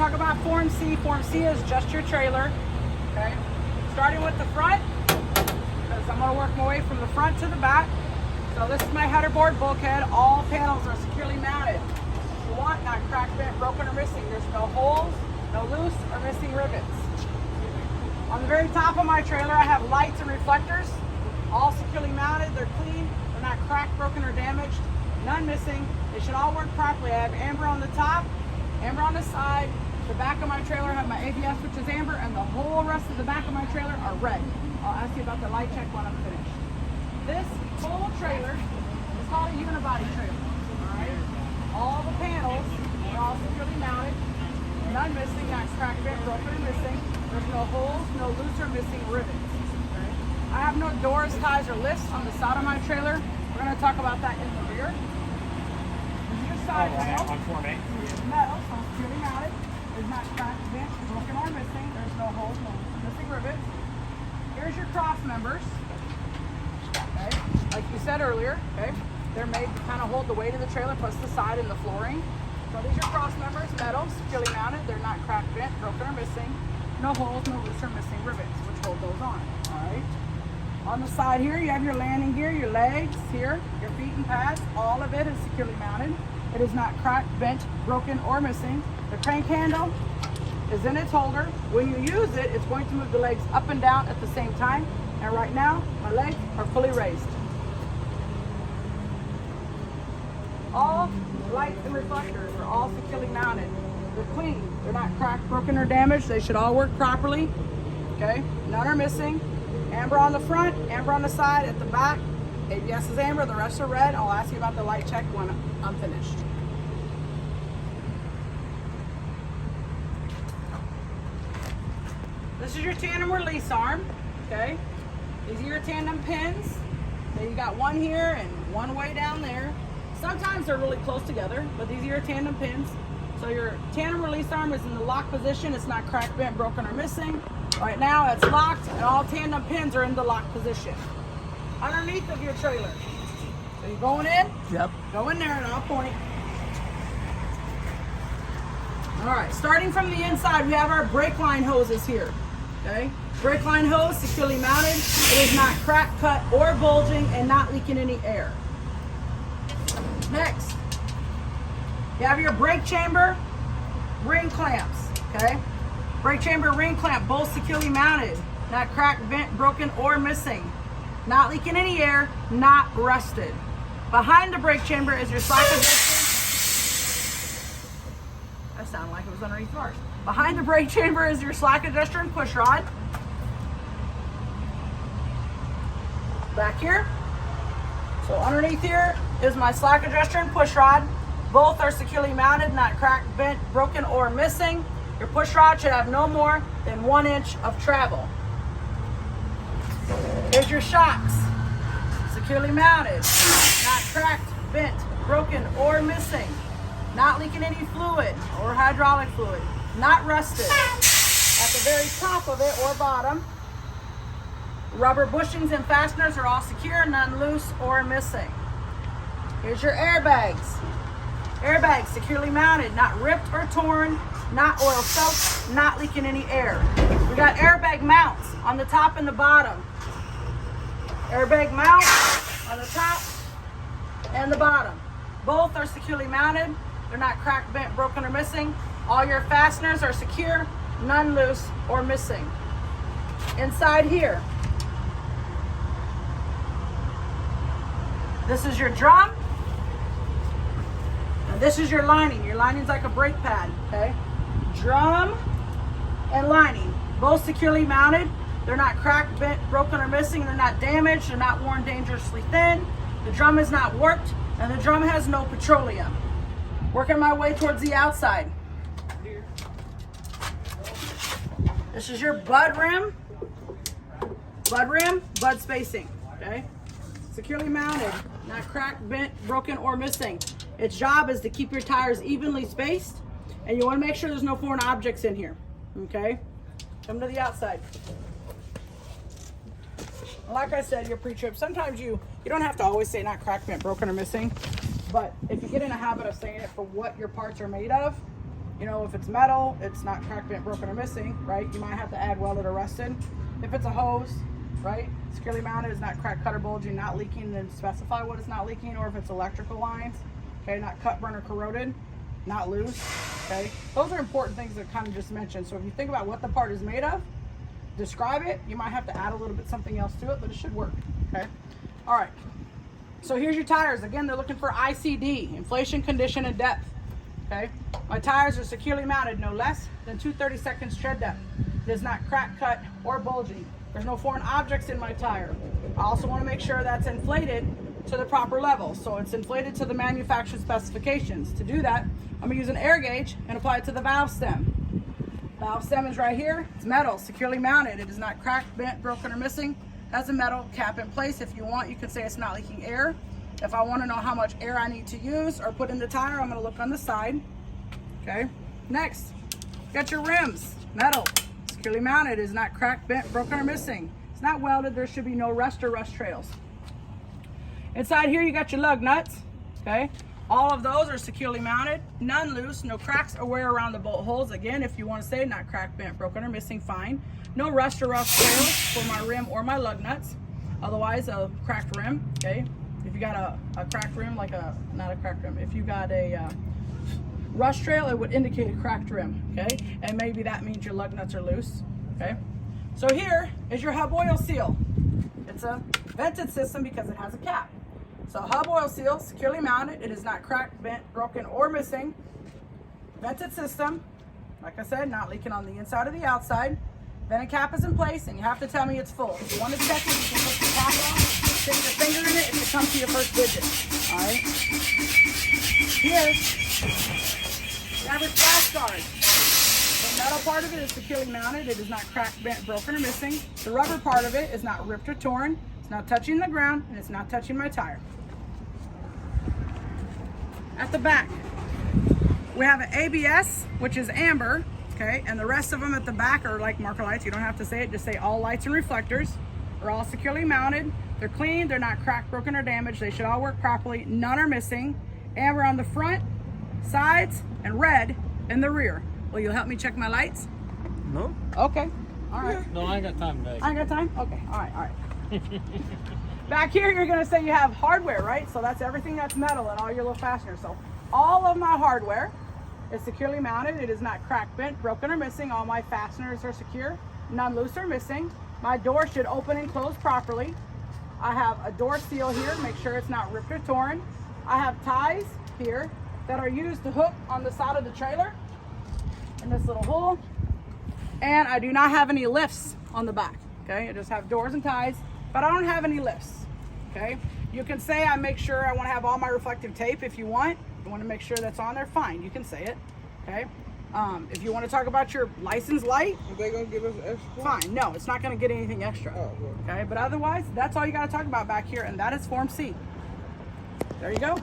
talk about Form C. Form C is just your trailer. Okay. Starting with the front, because I'm going to work my way from the front to the back. So this is my header board bulkhead. All panels are securely mounted. You want not cracked, bent, broken, or missing. There's no holes, no loose or missing rivets. On the very top of my trailer, I have lights and reflectors, all securely mounted. They're clean. They're not cracked, broken, or damaged. None missing. They should all work properly. I have amber on the top, amber on the side. The back of my trailer have my ABS, which is amber, and the whole rest of the back of my trailer are red. I'll ask you about the light check when I'm finished. This whole trailer is called a unibody trailer. All right. All the panels are all securely mounted. None missing, not cracked, bent, broken, or missing. There's no holes, no loose or missing rivets. Okay. I have no doors, ties, or lifts on the side of my trailer. We're going to talk about that in the rear. This is your side panel. On Form A. Metal, so securely mounted. There's not cracked, bent, broken, or missing. There's no holes, no missing rivets. Here's your cross members. Okay, like you said earlier, okay, they're made to kind of hold the weight of the trailer plus the side and the flooring. So these are cross members, metal, securely mounted. They're not cracked, bent, broken, or missing. No holes, no loose or missing rivets, which hold those on. All right. On the side here, you have your landing gear, your legs here, your feet and pads. All of it is securely mounted. It is not cracked, bent, broken, or missing. The crank handle is in its holder. When you use it, it's going to move the legs up and down at the same time. And right now, my legs are fully raised. All lights and reflectors are all securely mounted. They're clean. They're not cracked, broken, or damaged. They should all work properly. Okay, none are missing. Amber on the front, amber on the side, at the back. ABS is amber, the rest are red. I'll ask you about the light check when I'm finished. This is your tandem release arm, okay? These are your tandem pins. So you got one here and one way down there. Sometimes they're really close together, but these are your tandem pins. So your tandem release arm is in the lock position. It's not cracked, bent, broken, or missing. Right now it's locked and all tandem pins are in the lock position. Underneath of your trailer. So you're going in? Yep. Go in there and I'll point. All right, starting from the inside, we have our brake line hoses here. Okay, brake line hose securely mounted. It is not cracked, cut, or bulging and not leaking any air. Next, you have your brake chamber ring clamps. Okay, brake chamber ring clamp, both securely mounted, not cracked, bent, broken, or missing, not leaking any air, not rusted. Behind the brake chamber is your slack adjuster. That sounded like it was underneath first. Behind the brake chamber is your slack adjuster and push rod. Back here. So underneath here is my slack adjuster and push rod. Both are securely mounted, not cracked, bent, broken, or missing. Your push rod should have no more than 1 inch of travel. Here's your shocks. Securely mounted, not cracked, bent, broken, or missing. Not leaking any fluid or hydraulic fluid. Not rusted. At the very top of it or bottom, rubber bushings and fasteners are all secure, none loose or missing. Here's your airbags. Airbags securely mounted, not ripped or torn, not oil soaked, not leaking any air. We got airbag mounts on the top and the bottom. Airbag mount on the top and the bottom. Both are securely mounted. They're not cracked, bent, broken, or missing. All your fasteners are secure, none loose or missing. Inside here, this is your drum, and this is your lining. Your lining's like a brake pad, okay? Drum and lining, both securely mounted. They're not cracked, bent, broken, or missing. They're not damaged. They're not worn dangerously thin. The drum is not warped, and the drum has no petroleum. Working my way towards the outside. This is your bud rim, bud spacing, okay? Securely mounted, not cracked, bent, broken, or missing. Its job is to keep your tires evenly spaced, and you want to make sure there's no foreign objects in here, okay? Come to the outside. Like I said, your pre-trip, sometimes you don't have to always say not cracked, bent, broken, or missing, but if you get in a habit of saying it for what your parts are made of, You know, if it's metal, it's not cracked, bent, broken, or missing, right? You might have to add welded or rusted. If it's a hose, right, securely mounted, is not cracked, cut, or bulging, not leaking, then specify what it's not leaking. Or if it's electrical lines, okay, not cut, burn, or corroded, not loose, okay? Those are important things that kind of just mentioned. So if you think about what the part is made of, describe it. You might have to add a little bit something else to it, but it should work, okay? All right, so here's your tires. Again, they're looking for ICD, inflation, condition, and depth, okay? My tires are securely mounted, no less than 2/32 tread depth. It is not crack, cut, or bulging. There's no foreign objects in my tire. I also want to make sure that's inflated to the proper level. So it's inflated to the manufacturer specifications. To do that, I'm gonna use an air gauge and apply it to the valve stem. Valve stem is right here. It's metal, securely mounted. It is not cracked, bent, broken, or missing. Has a metal cap in place. If you want, you can say it's not leaking air. If I want to know how much air I need to use or put in the tire, I'm going to look on the side. Okay. Next, got your rims. Metal, securely mounted. It is not cracked, bent, broken, or missing. It's not welded. There should be no rust or rust trails. Inside here, you got your lug nuts. Okay. All of those are securely mounted, none loose, no cracks or wear around the bolt holes. Again, if you want to say not cracked, bent, broken, or missing, fine. No rust or rust trails for my rim or my lug nuts. Otherwise, a cracked rim, okay? If you got a cracked rim, not a cracked rim, if you got a rust trail, it would indicate a cracked rim, okay? And maybe that means your lug nuts are loose, okay? So here is your hub oil seal. It's a vented system because it has a cap. So hub oil seal, securely mounted. It is not cracked, bent, broken, or missing. Vented system, like I said, not leaking on the inside or the outside. Vented cap is in place, and you have to tell me it's full. If you want to check it, you can put the cap on, stick your finger in it, and it comes to your first digit. All right. Here, you have your splash guard. The metal part of it is securely mounted. It is not cracked, bent, broken, or missing. The rubber part of it is not ripped or torn. It's not touching the ground, and it's not touching my tire. At the back, we have an ABS, which is amber, okay, and the rest of them at the back are like marker lights. You don't have to say it, just say all lights and reflectors. They're all securely mounted. They're clean, they're not cracked, broken, or damaged. They should all work properly. None are missing. Amber on the front, sides, and red in the rear. Will you help me check my lights? No. Okay, all right. No, I ain't got time, guys. I ain't got time? Okay, all right. Back here, you're gonna say you have hardware, right? So that's everything that's metal and all your little fasteners. So all of my hardware is securely mounted. It is not cracked, bent, broken, or missing. All my fasteners are secure, none loose or missing. My door should open and close properly. I have a door seal here, make sure it's not ripped or torn. I have ties here that are used to hook on the side of the trailer in this little hole. And I do not have any lifts on the back, okay? I just have doors and ties, but I don't have any lifts, okay? You can say I make sure I want to have all my reflective tape if you want. You want to make sure that's on there, fine, you can say it, okay? If you want to talk about your license light, Are they gonna give us extra? fine. No, it's not going to get anything extra, Oh, well. okay? But otherwise, that's all you got to talk about back here, and that is Form C. There you go.